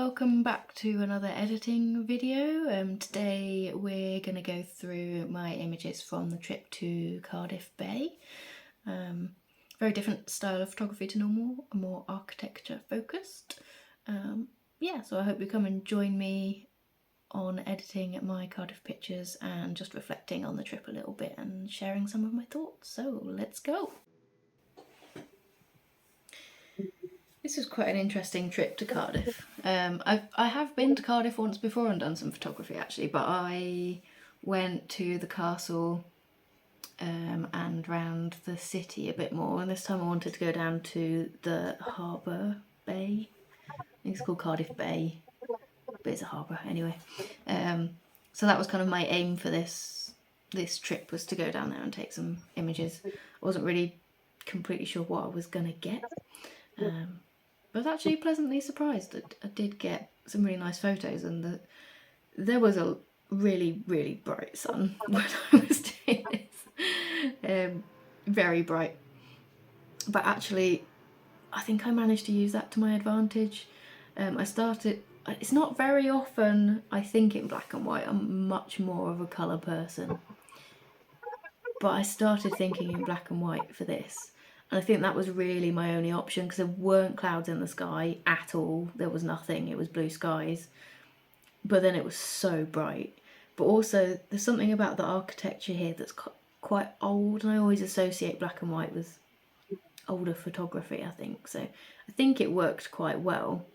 welcome back to another editing video. Today we're going to go through my images from the trip to Cardiff Bay. Very different style of photography to normal, more architecture focused. So I hope you come and join me on editing my Cardiff pictures and just reflecting on the trip a little bit and sharing some of my thoughts. So let's go! This was quite an interesting trip to Cardiff. I have been to Cardiff once before and done some photography actually, but I went to the castle and round the city a bit more, and this time I wanted to go down to the harbour bay. I think it's called Cardiff Bay, but it's a harbour anyway. So that was kind of my aim for this trip, was to go down there and take some images. I wasn't really completely sure what I was gonna get. I was actually pleasantly surprised. I did get some really nice photos, and there was a really, really bright sun when I was doing this. Very bright. But actually, I think I managed to use that to my advantage. It's not very often I think in black and white. I'm much more of a colour person. But I started thinking in black and white for this. And I think that was really my only option, because there weren't clouds in the sky at all. There was nothing. It was blue skies. But then it was so bright. But also, there's something about the architecture here that's quite old. And I always associate black and white with older photography, I think. So I think it worked quite well.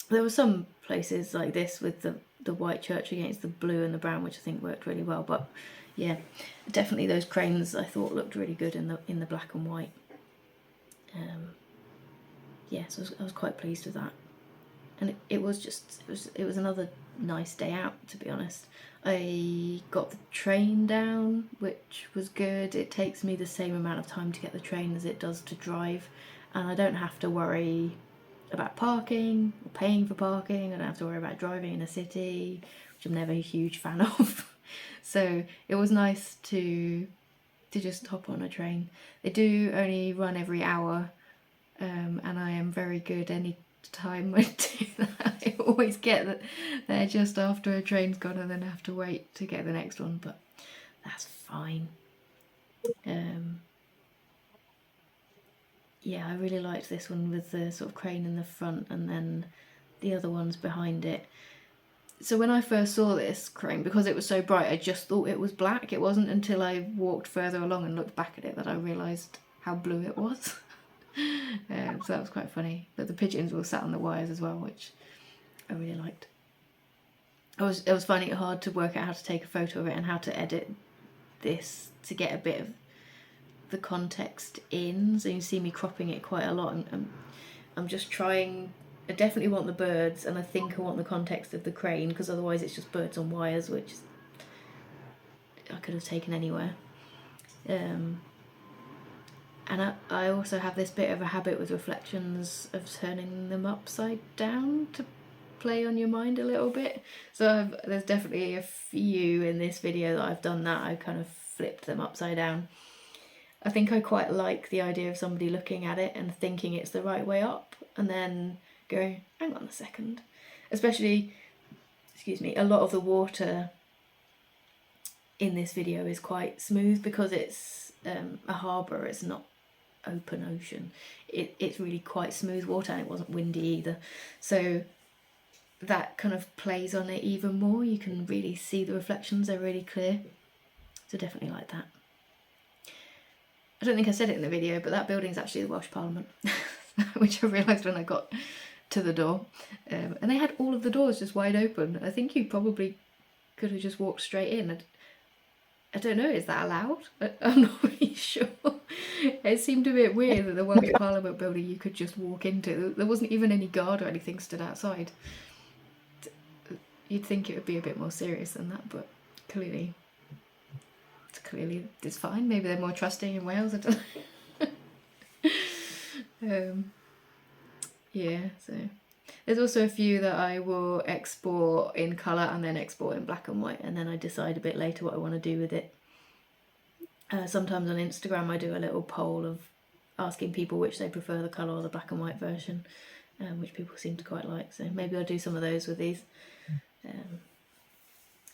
There were some places like this with the white church against the blue and the brown, which I think worked really well. But yeah, definitely those cranes I thought looked really good in the black and white. So I was quite pleased with that, and it was another nice day out, to be honest. I got the train down, which was good. It takes me the same amount of time to get the train as it does to drive, and I don't have to worry about parking or paying for parking. I don't have to worry about driving in a city, which I'm never a huge fan of. So it was nice to just hop on a train. They do only run every hour, and I am very good any time I do that. I always get that they're just after a train's gone and then have to wait to get the next one, but that's fine. I really liked this one with the sort of crane in the front and then the other ones behind it. So when I first saw this crane, because it was so bright, I just thought it was black. It wasn't until I walked further along and looked back at it that I realised how blue it was. So that was quite funny. But the pigeons were sat on the wires as well, which I really liked. I was finding it hard to work out how to take a photo of it and how to edit this to get a bit of the context in. So you can see me cropping it quite a lot, and I'm just trying. I definitely want the birds, and I think I want the context of the crane, because otherwise it's just birds on wires, which I could have taken anywhere. And I also have this bit of a habit with reflections of turning them upside down to play on your mind a little bit. So there's definitely a few in this video that I've done that. I kind of flipped them upside down. I think I quite like the idea of somebody looking at it and thinking it's the right way up, and then going, hang on a second. Especially, a lot of the water in this video is quite smooth because it's a harbour, it's not open ocean. It's really quite smooth water, and it wasn't windy either. So that kind of plays on it even more. You can really see the reflections, they're really clear. So definitely like that. I don't think I said it in the video, but that building's actually the Welsh Parliament, which I realised when I got to the door. And they had all of the doors just wide open. I think you probably could have just walked straight in. I don't know, is that allowed? I'm not really sure. It seemed a bit weird that the Welsh Parliament building you could just walk into. There wasn't even any guard or anything stood outside. You'd think it would be a bit more serious than that, but clearly it's fine. Maybe they're more trusting in Wales, I don't know. So there's also a few that I will export in colour and then export in black and white, and then I decide a bit later what I want to do with it. Sometimes on Instagram I do a little poll of asking people which they prefer, the colour or the black and white version. which people seem to quite like. So maybe I'll do some of those with these.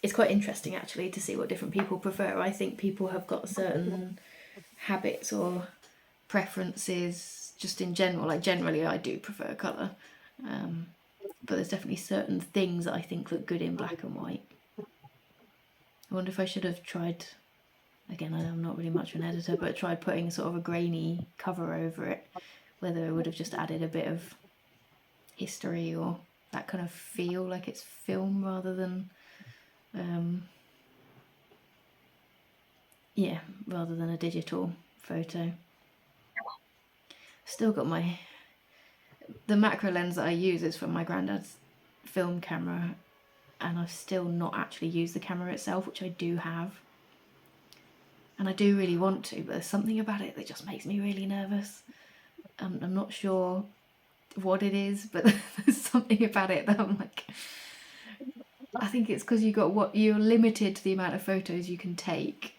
It's quite interesting actually to see what different people prefer. I think people have got certain habits or preferences just in general. Like generally I do prefer colour, but there's definitely certain things that I think look good in black and white. I wonder if I should have tried, again I'm not really much of an editor, but tried putting sort of a grainy cover over it, whether it would have just added a bit of history or that kind of feel like it's film rather than rather than a digital photo. Still got the macro lens that I use is from my granddad's film camera, and I've still not actually used the camera itself, which I do have, and I do really want to, but there's something about it that just makes me really nervous. I'm not sure what it is, but there's something about it that I'm like, I think it's because you're limited to the amount of photos you can take,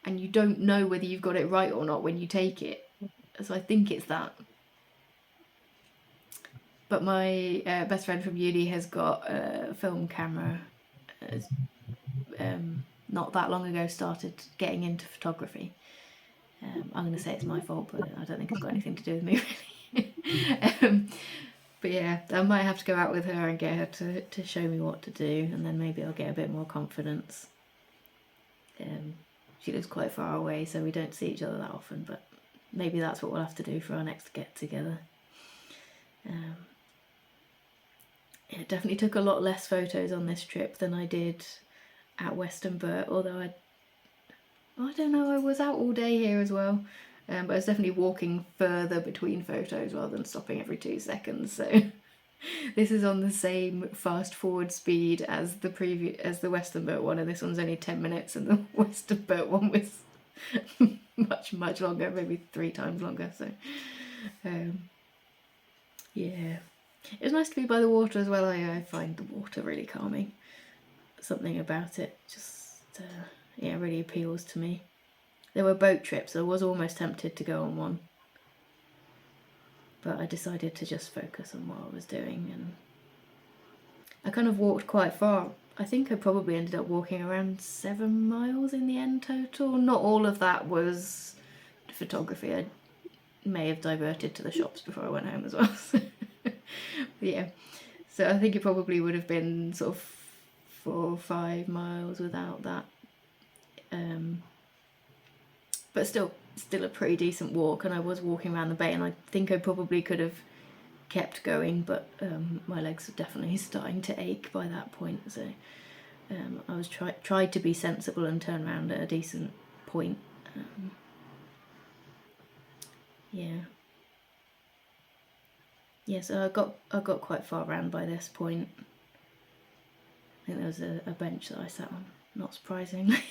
and you don't know whether you've got it right or not when you take it. So I think it's that. But my best friend from uni has got a film camera. Not that long ago started getting into photography. I'm going to say it's my fault, but I don't think it's got anything to do with me really. But yeah, I might have to go out with her and get her to show me what to do, and then maybe I'll get a bit more confidence. She lives quite far away, so we don't see each other that often, but maybe that's what we'll have to do for our next get together. It definitely took a lot less photos on this trip than I did at Western Burt, although I don't know, I was out all day here as well. But I was definitely walking further between photos rather than stopping every 2 seconds. So this is on the same fast forward speed as the Western Burt one, and this one's only 10 minutes, and the Western Burt one was much longer, maybe 3 times longer. So yeah, it was nice to be by the water as well. I find the water really calming. Something about it just really appeals to me. There were boat trips, so I was almost tempted to go on one, but I decided to just focus on what I was doing, and I kind of walked quite far. I think I probably ended up walking around 7 miles in the end total. Not all of that was photography. I may have diverted to the shops before I went home as well. Yeah, so I think it probably would have been sort of 4 or 5 miles without that. But still a pretty decent walk, and I was walking around the bay, and I think I probably could have kept going, but my legs were definitely starting to ache by that point. So I was tried to be sensible and turn around at a decent point. So I got quite far around by this point. I think there was a bench that I sat on, not surprisingly.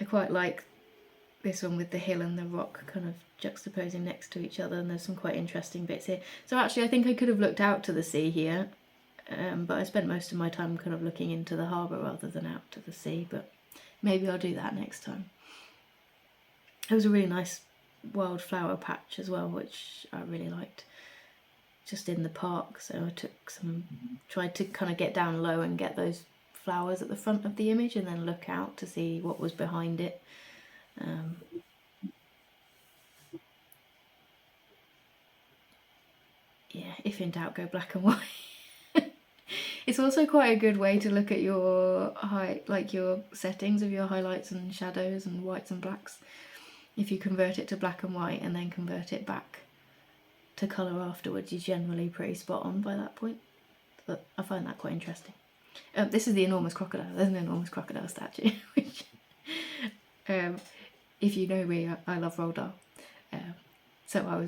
I quite like this one with the hill and the rock kind of juxtaposing next to each other, and there's some quite interesting bits here. So actually I think I could have looked out to the sea here, but I spent most of my time kind of looking into the harbour rather than out to the sea, but maybe I'll do that next time. It was a really nice wildflower patch as well, which I really liked, just in the park. So I tried to kind of get down low and get those flowers at the front of the image, and then look out to see what was behind it. If in doubt, go black and white. It's also quite a good way to look at your your settings of your highlights and shadows and whites and blacks. If you convert it to black and white and then convert it back to colour afterwards, you're generally pretty spot on by that point. But I find that quite interesting. This is the enormous crocodile. There's an enormous crocodile statue. Which, if you know me, I love Roald Dahl. So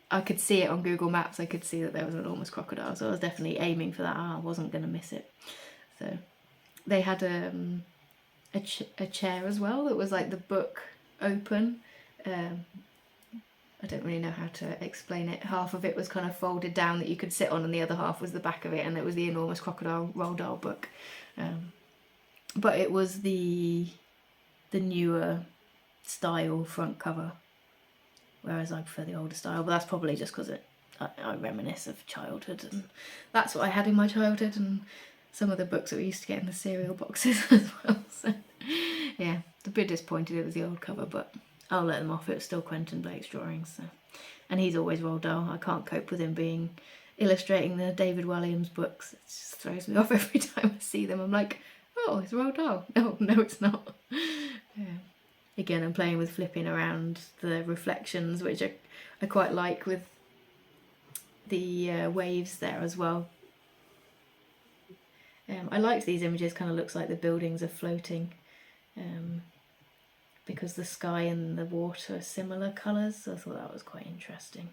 I could see it on Google Maps. I could see that there was an enormous crocodile. So I was definitely aiming for that. I wasn't going to miss it. So they had a chair as well that was like the book open. I don't really know how to explain it. Half of it was kind of folded down that you could sit on, and the other half was the back of it, and it was the enormous crocodile Roald Dahl book. But it was the newer style front cover, whereas I prefer the older style, but that's probably just because I reminisce of childhood, and that's what I had in my childhood, and some of the books that we used to get in the cereal boxes as well. So yeah, a bit disappointed it was the old cover, but I'll let them off. It was still Quentin Blake's drawings, so. And he's always Roald Dahl. I can't cope with him being illustrating the David Walliams books. It just throws me off every time I see them. I'm like, oh, it's Roald Dahl. No, it's not. Yeah. Again, I'm playing with flipping around the reflections, which I quite like with the waves there as well. I liked these images, kind of looks like the buildings are floating, because the sky and the water are similar colours, so I thought that was quite interesting.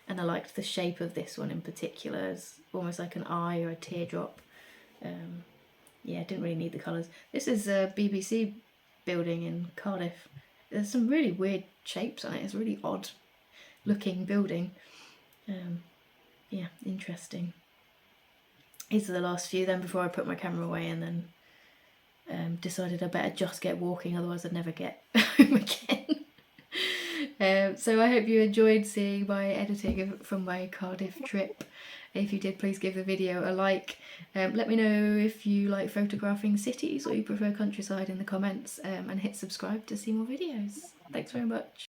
And I liked the shape of this one in particular, as almost like an eye or a teardrop. Yeah, didn't really need the colours. This is a BBC building in Cardiff. There's some really weird shapes on it. It's a really odd looking building. Yeah, interesting. These are the last few then before I put my camera away, and then decided I better just get walking, otherwise I'd never get home again. So I hope you enjoyed seeing my editing from my Cardiff trip. If you did, please give the video a like. Let me know if you like photographing cities or you prefer countryside in the comments, and hit subscribe to see more videos. Thanks very much.